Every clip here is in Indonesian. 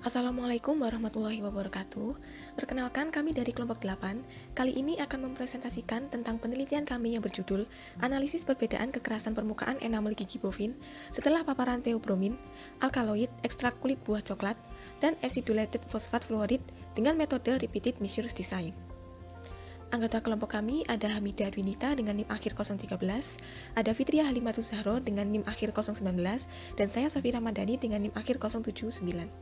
Assalamualaikum warahmatullahi wabarakatuh. Perkenalkan, kami dari kelompok 8. Kali ini akan mempresentasikan tentang penelitian kami yang berjudul Analisis Perbedaan Kekerasan Permukaan Enamel Gigi Bovin setelah paparan theobromine, alkaloid, ekstrak kulit buah coklat, dan acidulated fosfat fluorid dengan metode repeated measures design. Anggota kelompok kami ada Hamidah Dwinita dengan NIM akhir 013, ada Fitriah Halimatus Zahro dengan NIM akhir 019, dan saya Sofi Ramadhani dengan NIM akhir 079.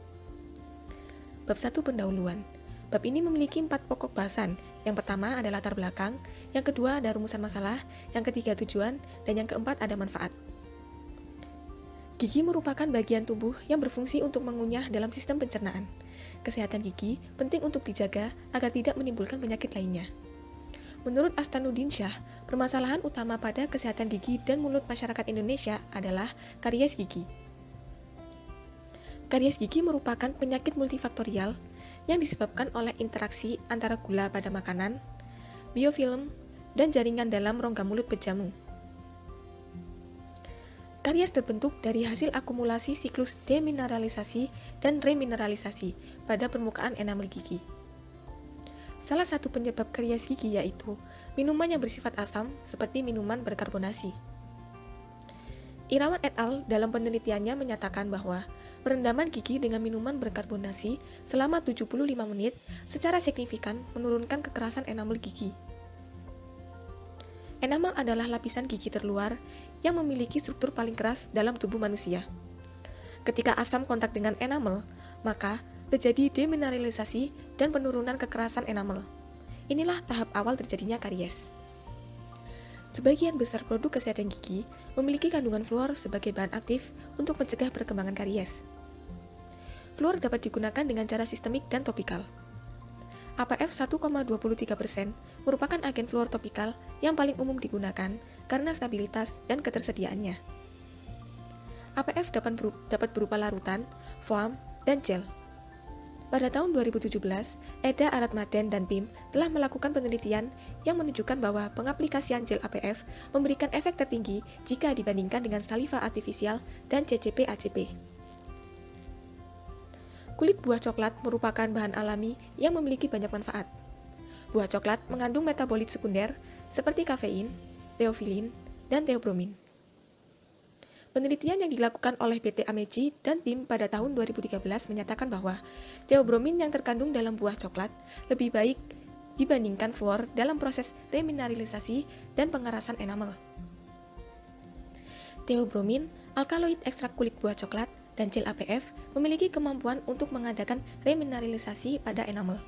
Bab 1 pendahuluan. Bab ini memiliki 4 pokok bahasan. Yang pertama ada latar belakang, yang kedua ada rumusan masalah, yang ketiga tujuan, dan yang keempat ada manfaat. Gigi merupakan bagian tubuh yang berfungsi untuk mengunyah dalam sistem pencernaan. Kesehatan gigi penting untuk dijaga agar tidak menimbulkan penyakit lainnya. Menurut Astanuddin Shah, permasalahan utama pada kesehatan gigi dan mulut masyarakat Indonesia adalah karies gigi. Karies gigi merupakan penyakit multifaktorial yang disebabkan oleh interaksi antara gula pada makanan, biofilm, dan jaringan dalam rongga mulut pejamu. Karies terbentuk dari hasil akumulasi siklus demineralisasi dan remineralisasi pada permukaan enamel gigi. Salah satu penyebab karies gigi yaitu minuman yang bersifat asam seperti minuman berkarbonasi. Irawan et al. Dalam penelitiannya menyatakan bahwa perendaman gigi dengan minuman berkarbonasi selama 75 menit secara signifikan menurunkan kekerasan enamel gigi. Enamel adalah lapisan gigi terluar yang memiliki struktur paling keras dalam tubuh manusia. Ketika asam kontak dengan enamel, maka terjadi demineralisasi dan penurunan kekerasan enamel. Inilah tahap awal terjadinya karies. Sebagian besar produk kesehatan gigi memiliki kandungan fluor sebagai bahan aktif untuk mencegah perkembangan karies. Fluor dapat digunakan dengan cara sistemik dan topikal. APF 1,23% merupakan agen fluor topikal yang paling umum digunakan karena stabilitas dan ketersediaannya. APF dapat berupa larutan, foam, dan gel. Pada tahun 2017, Eda Aratmaden dan tim telah melakukan penelitian yang menunjukkan bahwa pengaplikasian gel APF memberikan efek tertinggi jika dibandingkan dengan saliva artifisial dan CCP-ACP. Kulit buah coklat merupakan bahan alami yang memiliki banyak manfaat. Buah coklat mengandung metabolit sekunder seperti kafein, teofilin, dan theobromine. Penelitian yang dilakukan oleh PT Amechi dan tim pada tahun 2013 menyatakan bahwa theobromine yang terkandung dalam buah coklat lebih baik dibandingkan fluor dalam proses remineralisasi dan pengerasan enamel. Theobromine, alkaloid ekstrak kulit buah coklat, dan gel APF memiliki kemampuan untuk mengadakan remineralisasi pada enamel.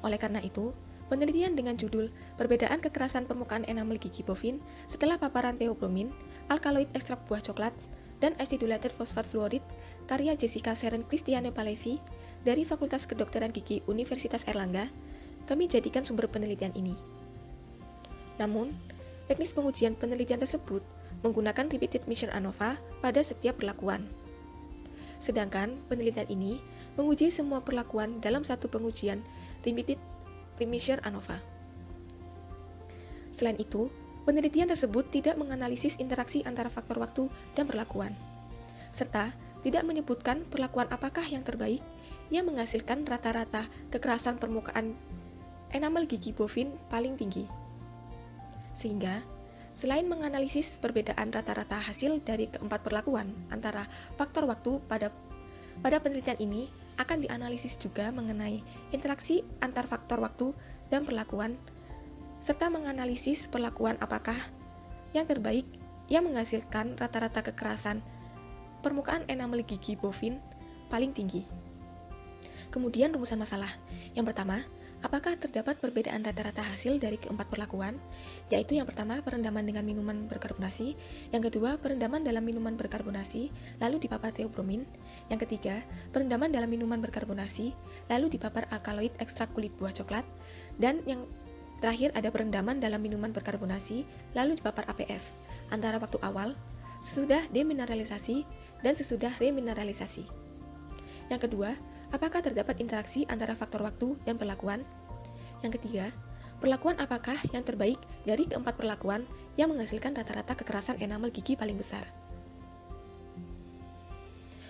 Oleh karena itu, penelitian dengan judul Perbedaan Kekerasan Permukaan Enamel Gigi Bovin setelah paparan theobromine, alkaloid ekstrak buah coklat, dan acidulated fosfat fluorid karya Jessica Sharon Christiane Palevi dari Fakultas Kedokteran Gigi Universitas Airlangga, kami jadikan sumber penelitian ini. Namun, teknis pengujian penelitian tersebut menggunakan repeated measure ANOVA pada setiap perlakuan. Sedangkan penelitian ini menguji semua perlakuan dalam satu pengujian repeated measure ANOVA. Selain itu, penelitian tersebut tidak menganalisis interaksi antara faktor waktu dan perlakuan, serta tidak menyebutkan perlakuan apakah yang terbaik yang menghasilkan rata-rata kekerasan permukaan enamel gigi bovin paling tinggi. Sehingga, selain menganalisis perbedaan rata-rata hasil dari keempat perlakuan antara faktor waktu pada penelitian ini, akan dianalisis juga mengenai interaksi antar faktor waktu dan perlakuan, serta menganalisis perlakuan apakah yang terbaik yang menghasilkan rata-rata kekerasan permukaan enamel gigi bovin paling tinggi. Kemudian rumusan masalah. Yang pertama, apakah terdapat perbedaan rata-rata hasil dari keempat perlakuan? Yaitu yang pertama, perendaman dengan minuman berkarbonasi, yang kedua, perendaman dalam minuman berkarbonasi, lalu dipapar theobromine, yang ketiga, perendaman dalam minuman berkarbonasi, lalu dipapar alkaloid ekstrak kulit buah coklat, dan yang terakhir ada perendaman dalam minuman berkarbonasi, lalu dipapar APF, antara waktu awal, sesudah demineralisasi, dan sesudah remineralisasi. Yang kedua, apakah terdapat interaksi antara faktor waktu dan perlakuan? Yang ketiga, perlakuan apakah yang terbaik dari keempat perlakuan yang menghasilkan rata-rata kekerasan enamel gigi paling besar?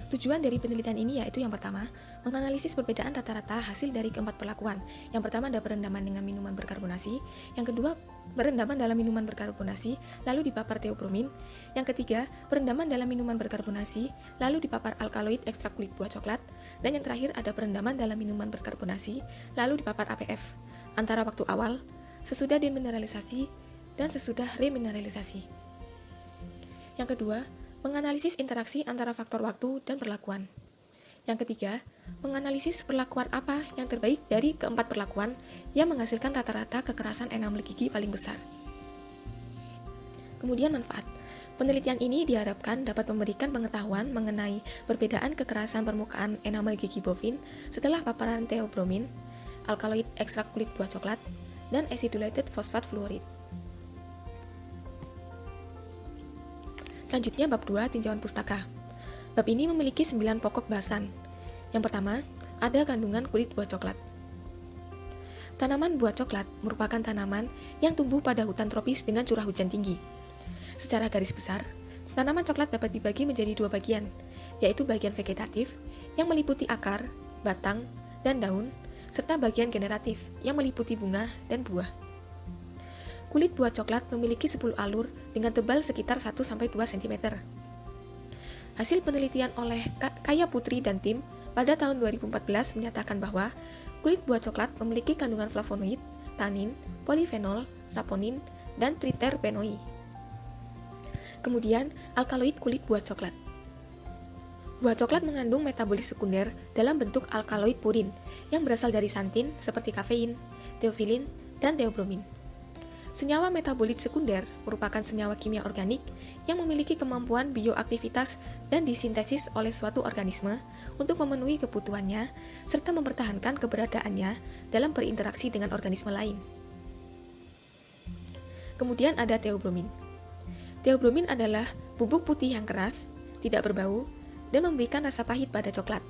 Tujuan dari penelitian ini yaitu yang pertama, menganalisis perbedaan rata-rata hasil dari keempat perlakuan. Yang pertama ada perendaman dengan minuman berkarbonasi, yang kedua perendaman dalam minuman berkarbonasi, lalu dipapar teobromin, yang ketiga perendaman dalam minuman berkarbonasi, lalu dipapar alkaloid ekstrak kulit buah coklat, dan yang terakhir ada perendaman dalam minuman berkarbonasi, lalu dipapar APF, antara waktu awal, sesudah demineralisasi, dan sesudah remineralisasi. Yang kedua, menganalisis interaksi antara faktor waktu dan perlakuan. Yang ketiga, menganalisis perlakuan apa yang terbaik dari keempat perlakuan yang menghasilkan rata-rata kekerasan enamel gigi paling besar. Kemudian manfaat. Penelitian ini diharapkan dapat memberikan pengetahuan mengenai perbedaan kekerasan permukaan enamel gigi bovin setelah paparan theobromine, alkaloid ekstrak kulit buah coklat, dan acidulated phosphate fluoride. Selanjutnya bab 2 tinjauan pustaka. Bab ini memiliki 9 pokok bahasan. Yang pertama, ada kandungan kulit buah coklat. Tanaman buah coklat merupakan tanaman yang tumbuh pada hutan tropis dengan curah hujan tinggi. Secara garis besar, tanaman coklat dapat dibagi menjadi 2 bagian, yaitu bagian vegetatif yang meliputi akar, batang, dan daun, serta bagian generatif yang meliputi bunga dan buah. Kulit buah coklat memiliki 10 alur dengan tebal sekitar 1-2 cm. Hasil penelitian oleh Kaya Putri dan tim pada tahun 2014 menyatakan bahwa kulit buah coklat memiliki kandungan flavonoid, tanin, polifenol, saponin, dan triterpenoi. Kemudian, alkaloid kulit buah coklat. Buah coklat mengandung metabolit sekunder dalam bentuk alkaloid purin yang berasal dari santin seperti kafein, teofilin, dan teobromin. Senyawa metabolit sekunder merupakan senyawa kimia organik yang memiliki kemampuan bioaktivitas dan disintesis oleh suatu organisme untuk memenuhi kebutuhannya serta mempertahankan keberadaannya dalam berinteraksi dengan organisme lain. Kemudian ada teobromin. Teobromin adalah bubuk putih yang keras, tidak berbau, dan memberikan rasa pahit pada coklat.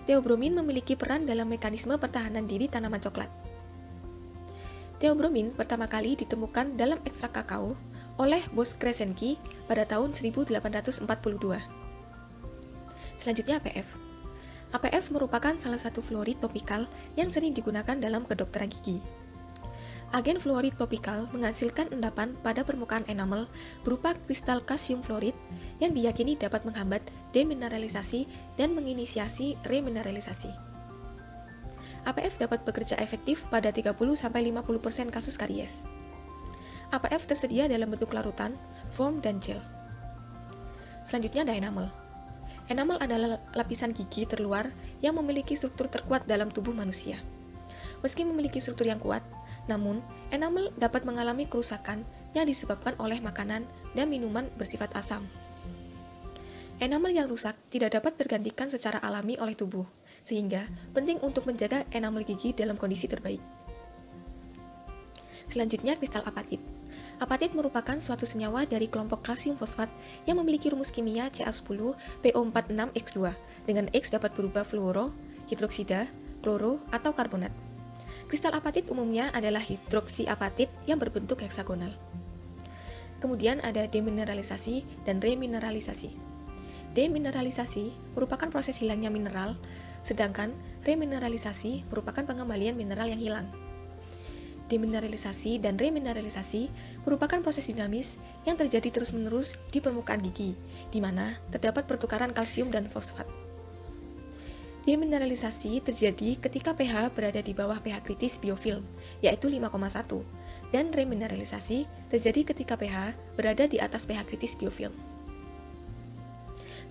Teobromin memiliki peran dalam mekanisme pertahanan diri tanaman coklat. Teobromin pertama kali ditemukan dalam ekstrak kakao oleh Bos Kresenki pada tahun 1842. Selanjutnya APF. APF merupakan salah satu fluorid topikal yang sering digunakan dalam kedokteran gigi. Agen fluorid topikal menghasilkan endapan pada permukaan enamel berupa kristal kalsium fluorid yang diyakini dapat menghambat demineralisasi dan menginisiasi remineralisasi. APF dapat bekerja efektif pada 30-50% kasus karies. APF tersedia dalam bentuk larutan, foam, dan gel. Selanjutnya ada enamel. Enamel adalah lapisan gigi terluar yang memiliki struktur terkuat dalam tubuh manusia. Meski memiliki struktur yang kuat, namun enamel dapat mengalami kerusakan yang disebabkan oleh makanan dan minuman bersifat asam. Enamel yang rusak tidak dapat tergantikan secara alami oleh tubuh, sehingga penting untuk menjaga enamel gigi dalam kondisi terbaik. Selanjutnya, kristal apatit. Apatit merupakan suatu senyawa dari kelompok kalsium fosfat yang memiliki rumus kimia Ca10PO46X2, dengan X dapat berubah fluoro, hidroksida, kloro, atau karbonat. Kristal apatit umumnya adalah hidroksiapatit yang berbentuk heksagonal. Kemudian ada demineralisasi dan remineralisasi. Demineralisasi merupakan proses hilangnya mineral, sedangkan remineralisasi merupakan pengembalian mineral yang hilang. Demineralisasi dan remineralisasi merupakan proses dinamis yang terjadi terus-menerus di permukaan gigi, di mana terdapat pertukaran kalsium dan fosfat. Demineralisasi terjadi ketika pH berada di bawah pH kritis biofilm, yaitu 5,1, dan remineralisasi terjadi ketika pH berada di atas pH kritis biofilm.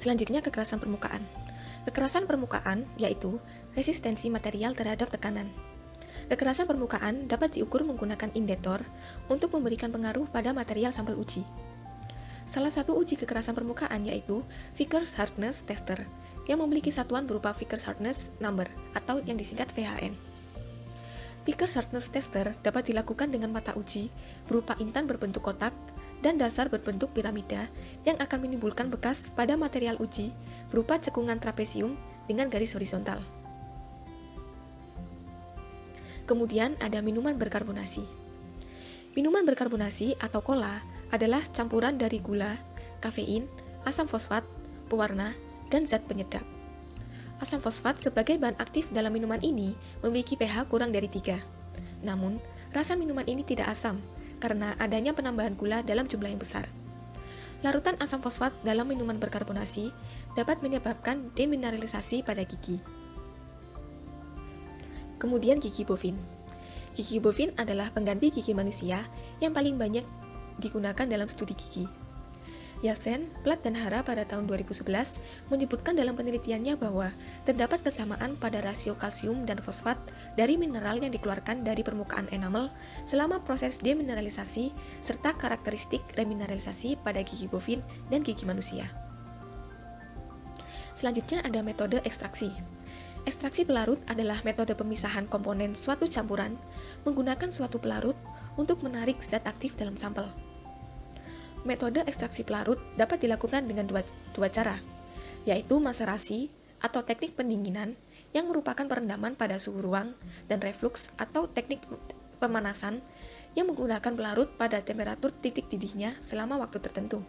Selanjutnya, kekerasan permukaan. Kekerasan permukaan yaitu resistensi material terhadap tekanan. Kekerasan permukaan dapat diukur menggunakan indikator untuk memberikan pengaruh pada material sampel uji. Salah satu uji kekerasan permukaan yaitu Vickers Hardness Tester, yang memiliki satuan berupa Vickers Hardness Number atau yang disingkat VHN. Vickers Hardness Tester dapat dilakukan dengan mata uji berupa intan berbentuk kotak dan dasar berbentuk piramida yang akan menimbulkan bekas pada material uji berupa cekungan trapesium dengan garis horizontal. Kemudian ada minuman berkarbonasi. Minuman berkarbonasi atau cola adalah campuran dari gula, kafein, asam fosfat, pewarna, dan zat penyedap. Asam fosfat sebagai bahan aktif dalam minuman ini memiliki pH kurang dari 3. Namun, rasa minuman ini tidak asam karena adanya penambahan gula dalam jumlah yang besar. Larutan asam fosfat dalam minuman berkarbonasi dapat menyebabkan demineralisasi pada gigi. Kemudian gigi bovin. Gigi bovin adalah pengganti gigi manusia yang paling banyak digunakan dalam studi gigi. Yassen, Platt, dan Hara pada tahun 2011 menyebutkan dalam penelitiannya bahwa terdapat kesamaan pada rasio kalsium dan fosfat dari mineral yang dikeluarkan dari permukaan enamel selama proses demineralisasi serta karakteristik remineralisasi pada gigi bovin dan gigi manusia. Selanjutnya ada metode ekstraksi. Ekstraksi pelarut adalah metode pemisahan komponen suatu campuran menggunakan suatu pelarut untuk menarik zat aktif dalam sampel. Metode ekstraksi pelarut dapat dilakukan dengan dua cara, yaitu maserasi atau teknik pendinginan yang merupakan perendaman pada suhu ruang dan reflux atau teknik pemanasan yang menggunakan pelarut pada temperatur titik didihnya selama waktu tertentu.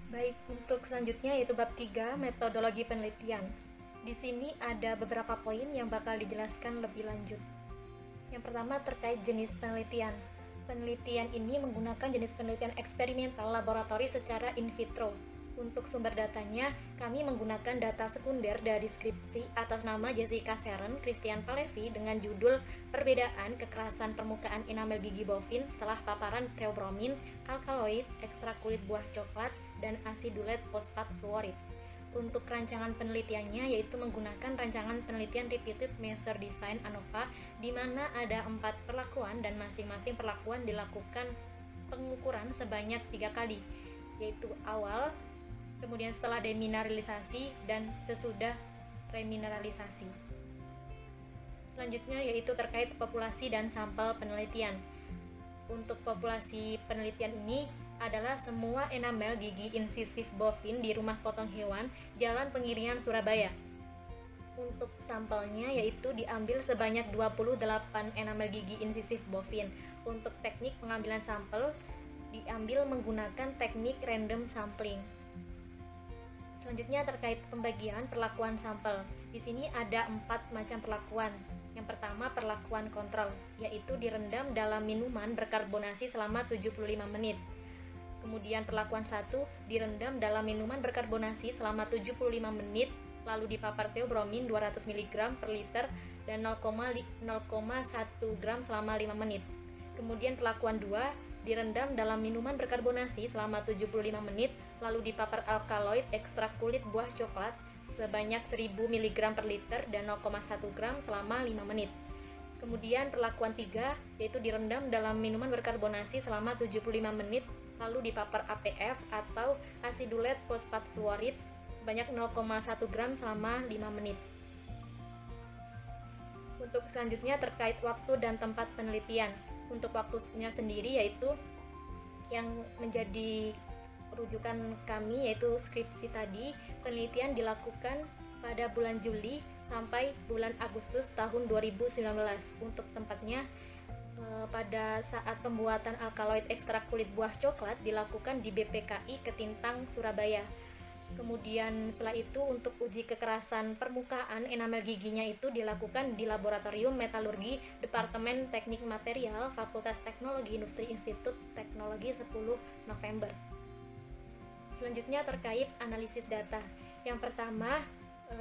Baik, untuk selanjutnya yaitu bab 3, metodologi penelitian. Di sini ada beberapa poin yang bakal dijelaskan lebih lanjut. Yang pertama terkait jenis penelitian. Penelitian ini menggunakan jenis penelitian eksperimental laboratori secara in vitro. Untuk sumber datanya, kami menggunakan data sekunder dari skripsi atas nama Jessica Sharon, Christian Palevi dengan judul Perbedaan Kekerasan Permukaan Enamel Gigi Bovin setelah paparan theobromin, alkaloid, ekstrak kulit buah coklat, dan asidulet fosfat fluorid. Untuk rancangan penelitiannya yaitu menggunakan rancangan penelitian Repeated Measure Design ANOVA di mana ada 4 perlakuan dan masing-masing perlakuan dilakukan pengukuran sebanyak 3 kali, yaitu awal, kemudian setelah demineralisasi, dan sesudah remineralisasi. Selanjutnya yaitu terkait populasi dan sampel penelitian. Untuk populasi penelitian ini adalah semua enamel gigi insisif bovin di rumah potong hewan Jalan Pengirian, Surabaya. Untuk sampelnya yaitu diambil sebanyak 28 enamel gigi insisif bovin. Untuk teknik pengambilan sampel diambil menggunakan teknik random sampling. Selanjutnya terkait pembagian perlakuan sampel. Di sini ada 4 macam perlakuan. Yang pertama perlakuan kontrol, yaitu direndam dalam minuman berkarbonasi selama 75 menit. Kemudian perlakuan 1 direndam dalam minuman berkarbonasi selama 75 menit, lalu dipapar theobromin 200 mg per liter dan 0,1 gram selama 5 menit. Kemudian perlakuan 2 direndam dalam minuman berkarbonasi selama 75 menit, lalu dipapar alkaloid ekstrak kulit buah coklat sebanyak 1000 mg per liter dan 0,1 gram selama 5 menit. Kemudian perlakuan 3 yaitu direndam dalam minuman berkarbonasi selama 75 menit, lalu dipapar APF atau asidulet fosfat fluorid sebanyak 0,1 gram selama 5 menit. Untuk selanjutnya terkait waktu dan tempat penelitian. Untuk waktunya sendiri yaitu yang menjadi rujukan kami yaitu skripsi tadi, penelitian dilakukan pada bulan Juli sampai bulan Agustus tahun 2019. Untuk tempatnya pada saat pembuatan alkaloid ekstrak kulit buah coklat dilakukan di BPKI Ketintang, Surabaya. Kemudian setelah itu untuk uji kekerasan permukaan enamel giginya itu dilakukan di Laboratorium Metalurgi Departemen Teknik Material Fakultas Teknologi Industri Institut Teknologi 10 November. Selanjutnya terkait analisis data. Yang pertama,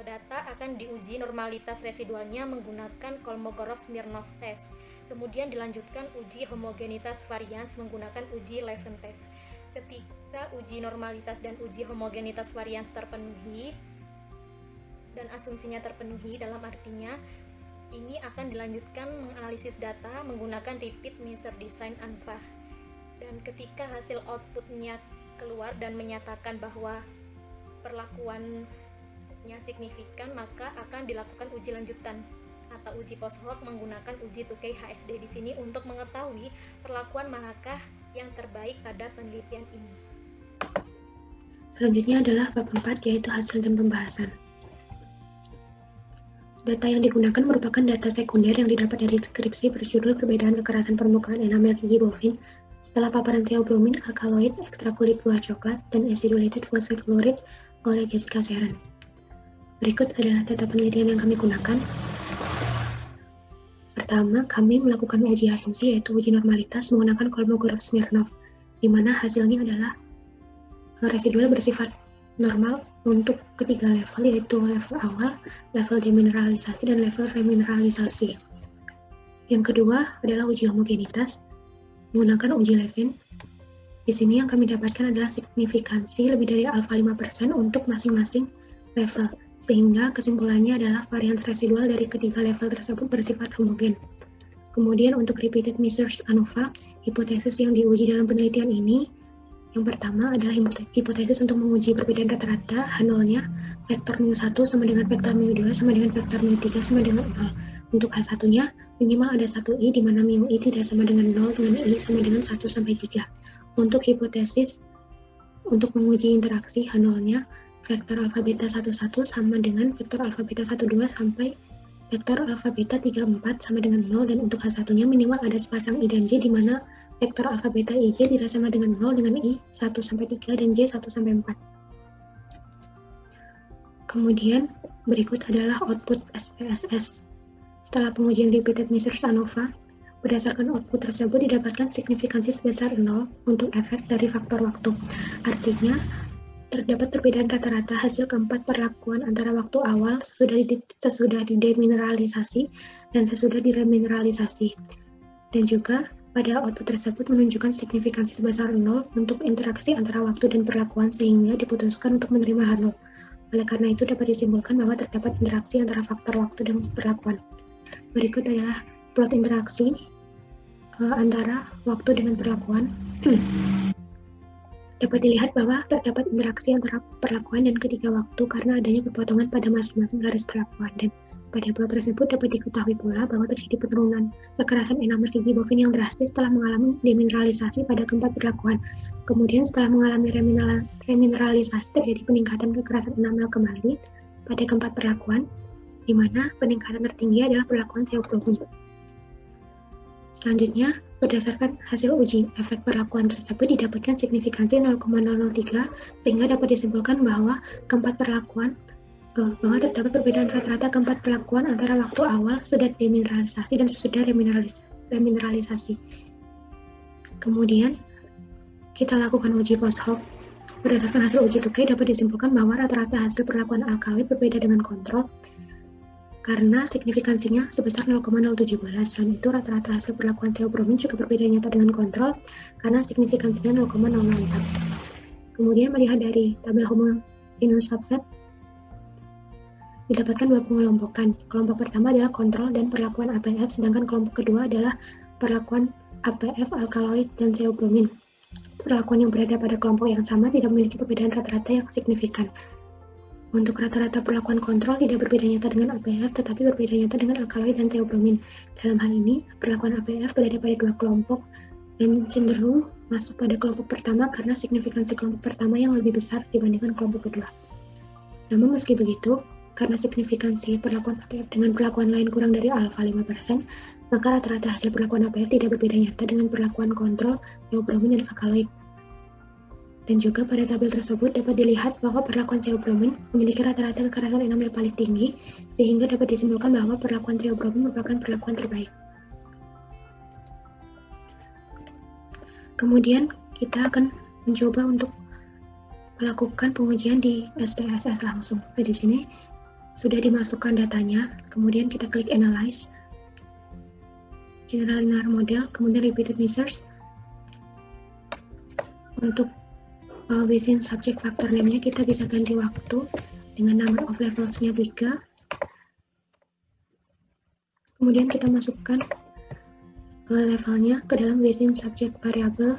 data akan diuji normalitas residualnya menggunakan Kolmogorov-Smirnov test. Kemudian dilanjutkan uji homogenitas varians menggunakan uji Leven test. Ketika uji normalitas dan uji homogenitas varians terpenuhi dan asumsinya terpenuhi, dalam artinya ini akan dilanjutkan menganalisis data menggunakan Repeat Measure Design ANOVA. Dan ketika hasil outputnya keluar dan menyatakan bahwa perlakuannya signifikan, maka akan dilakukan uji lanjutan atau uji post hoc menggunakan uji Tukey HSD di sini untuk mengetahui perlakuan manakah yang terbaik pada penelitian ini. Selanjutnya adalah bab 4 yaitu hasil dan pembahasan. Data yang digunakan merupakan data sekunder yang didapat dari skripsi berjudul Perbedaan Kekerasan Permukaan Enamel Gigi Bovin setelah paparan theobromin, alkaloid, ekstrak kulit buah coklat, dan acidulated phosphate chloride oleh Jessica Sharon. Berikut adalah data penelitian yang kami gunakan. Pertama, kami melakukan uji asumsi yaitu uji normalitas menggunakan Kolmogorov Smirnov, di mana hasilnya adalah residual bersifat normal untuk ketiga level, yaitu level awal, level demineralisasi, dan level remineralisasi. Yang kedua adalah uji homogenitas menggunakan uji Levin. Di sini yang kami dapatkan adalah signifikansi lebih dari alfa 5% untuk masing-masing level, sehingga kesimpulannya adalah varians residual dari ketiga level tersebut bersifat homogen. Kemudian untuk repeated measures ANOVA, hipotesis yang diuji dalam penelitian ini, yang pertama adalah hipotesis untuk menguji perbedaan rata-rata H0-nya vektor μ1 sama dengan vektor μ2 sama dengan vektor μ3 sama dengan 0. Untuk H1-nya minimal ada 1 I di mana μI tidak sama dengan 0 dengan I sama dengan 1 sampai 3. Untuk hipotesis untuk menguji interaksi H0-nya vektor alfa beta 11 sama dengan vektor alfa beta 12 sampai vektor alfa beta 34 sama dengan 0, dan untuk H1-nya minimal ada sepasang I dan J di mana vektor alfa beta IJ tidak sama dengan 0 dengan I 1 sampai 3 dan J 1 sampai 4. Kemudian berikut adalah output SPSS. Setelah pengujian repeated measures ANOVA, berdasarkan output tersebut didapatkan signifikansi sebesar 0 untuk efek dari faktor waktu. Artinya, terdapat perbedaan rata-rata hasil keempat perlakuan antara waktu awal sesudah didemineralisasi dan sesudah diremineralisasi. Dan juga pada output tersebut menunjukkan signifikansi sebesar 0 untuk interaksi antara waktu dan perlakuan sehingga diputuskan untuk menerima H0. Oleh karena itu dapat disimpulkan bahwa terdapat interaksi antara faktor waktu dan perlakuan. Berikut adalah plot interaksi antara waktu dengan perlakuan. Dapat dilihat bahwa terdapat interaksi antara perlakuan dan ketiga waktu karena adanya pepotongan pada masing-masing garis perlakuan, dan pada plot tersebut dapat diketahui pula bahwa terjadi penurunan kekerasan enamel gigi bovin yang drastis setelah mengalami demineralisasi pada keempat perlakuan. Kemudian setelah mengalami remineralisasi terjadi peningkatan kekerasan enamel kembali pada keempat perlakuan, di mana peningkatan tertinggi adalah perlakuan theobromin. Selanjutnya, berdasarkan hasil uji efek perlakuan tersebut didapatkan signifikansi 0,003 sehingga dapat disimpulkan bahwa keempat perlakuan bahwa terdapat perbedaan rata-rata keempat perlakuan antara waktu awal sudah demineralisasi dan sesudah remineralisasi. Kemudian kita lakukan uji post hoc. Berdasarkan hasil uji Tukey dapat disimpulkan bahwa rata-rata hasil perlakuan alkaloid berbeda dengan kontrol karena signifikansinya sebesar 0,017. Selain itu, rata-rata hasil perlakuan theobromin juga berbeda nyata dengan kontrol karena signifikansinya 0,004. Kemudian melihat dari tabel homogeneous subset, didapatkan dua pengelompokan. Kelompok pertama adalah kontrol dan perlakuan APF, sedangkan kelompok kedua adalah perlakuan APF, alkaloid, dan theobromin. Perlakuan yang berada pada kelompok yang sama tidak memiliki perbedaan rata-rata yang signifikan. Untuk rata-rata perlakuan kontrol tidak berbeda nyata dengan APF, tetapi berbeda nyata dengan alkaloid dan theobromin. Dalam hal ini, perlakuan APF berada pada dua kelompok dan cenderung masuk pada kelompok pertama karena signifikansi kelompok pertama yang lebih besar dibandingkan kelompok kedua. Namun meski begitu, karena signifikansi perlakuan APF dengan perlakuan lain kurang dari alfa 5%, maka rata-rata hasil perlakuan APF tidak berbeda nyata dengan perlakuan kontrol, theobromin, dan alkaloid. Dan juga pada tabel tersebut dapat dilihat bahwa perlakuan theobromin memiliki rata-rata kekerasan enamel paling tinggi, sehingga dapat disimpulkan bahwa perlakuan theobromin merupakan perlakuan terbaik. Kemudian kita akan mencoba untuk melakukan pengujian di SPSS langsung. Nah, di sini sudah dimasukkan datanya, kemudian kita klik Analyze, General Linear Model, kemudian Repeated Measures. Untuk within subject factor name-nya kita bisa ganti waktu dengan number of levels-nya 3. Kemudian kita masukkan levelnya ke dalam within subject variable.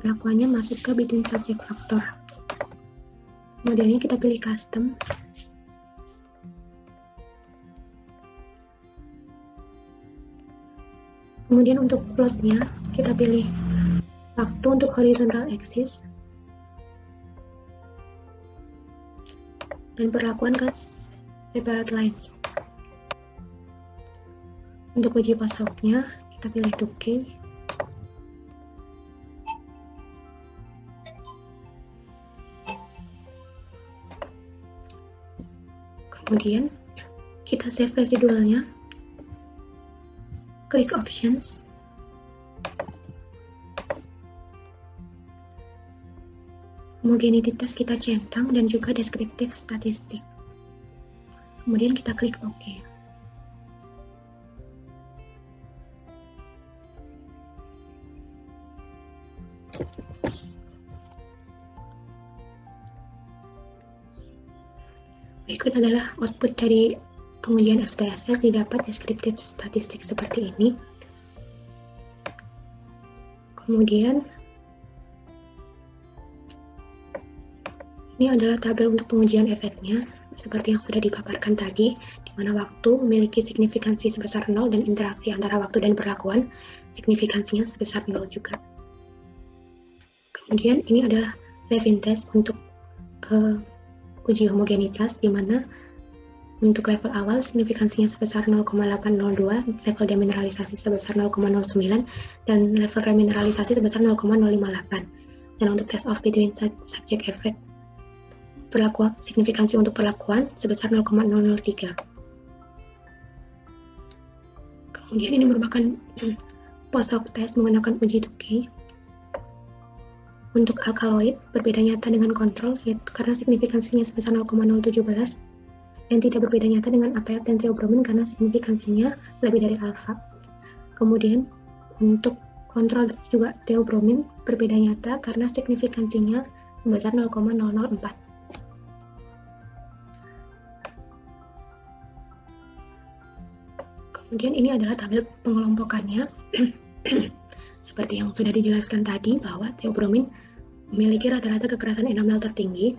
Perlakuannya masuk ke between subject factor. Modelnya kita pilih custom. Kemudian untuk plotnya kita pilih waktu untuk horizontal axis dan perlakuan ke separate lines. Untuk uji post hoc-nya kita pilih Tukey. Kemudian kita save residualnya, klik options, homogeneity test kita centang dan juga deskriptif statistik. Kemudian kita klik OK. Berikut adalah output dari pengujian SPSS, didapat deskriptif statistik seperti ini. Kemudian ini adalah tabel untuk pengujian efeknya, seperti yang sudah dipaparkan tadi, di mana waktu memiliki signifikansi sebesar 0 dan interaksi antara waktu dan perlakuan, signifikansinya sebesar 0 juga. Kemudian ini adalah Levin test untuk uji homogenitas, di mana untuk level awal signifikansinya sebesar 0,802, level demineralisasi sebesar 0,09, dan level remineralisasi sebesar 0,058. Dan untuk test of between subject effect, signifikansi untuk perlakuan sebesar 0,003. Kemudian ini merupakan post hoc test menggunakan uji Tukey. Untuk alkaloid berbeda nyata dengan kontrol, yaitu karena signifikansinya sebesar 0,017, dan tidak berbeda nyata dengan APF dan theobromine karena signifikansinya lebih dari alfa. Kemudian untuk kontrol juga theobromine berbeda nyata karena signifikansinya sebesar 0,004. Kemudian ini adalah tabel pengelompokannya. Seperti yang sudah dijelaskan tadi, bahwa theobromine memiliki rata-rata kekerasan enamel tertinggi,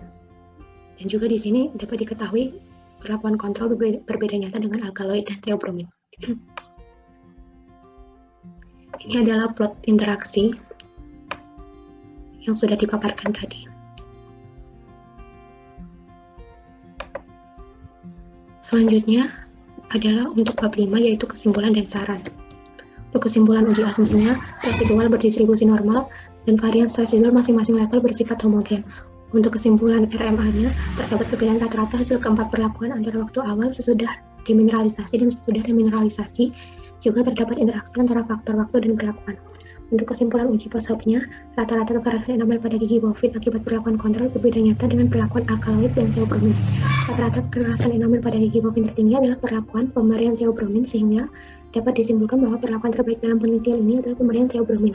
dan juga di sini dapat diketahui perlakuan kontrol berbeda nyata dengan alkaloid dan theobromine. Ini adalah plot interaksi yang sudah dipaparkan tadi. Selanjutnya adalah untuk bab 5, yaitu kesimpulan dan saran. Untuk kesimpulan uji asumsinya, residual berdistribusi normal dan varians residual masing-masing level bersifat homogen. Untuk kesimpulan RMA-nya, terdapat perbedaan rata-rata hasil keempat perlakuan antara waktu awal, sesudah demineralisasi, dan sesudah remineralisasi. Juga terdapat interaksi antara faktor waktu dan perlakuan. Untuk kesimpulan uji post hoc-nya, rata-rata kekerasan enamel pada gigi bovin akibat perlakuan kontrol berbeda nyata dengan perlakuan alkaloid dan theobromine. Rata-rata kekerasan enamel pada gigi bovin tertinggi adalah perlakuan pemberian theobromine, sehingga dapat disimpulkan bahwa perlakuan terbaik dalam penelitian ini adalah pemberian theobromine.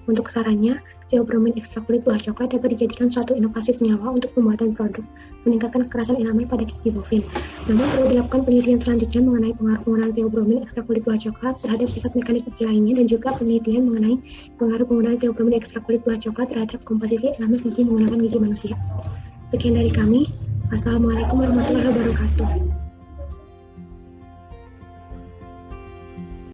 Untuk sarannya, theobromine ekstrak kulit buah coklat dapat dijadikan suatu inovasi senyawa untuk pembuatan produk, meningkatkan kekerasan enamel pada gigi bovin. Namun perlu dilakukan penelitian selanjutnya mengenai pengaruh penggunaan theobromine ekstrak kulit buah coklat terhadap sifat mekanik gigi lainnya, dan juga penelitian mengenai pengaruh penggunaan theobromine ekstrak kulit buah coklat terhadap komposisi enamel gigi menggunakan gigi manusia. Sekian dari kami. Wassalamualaikum warahmatullahi wabarakatuh.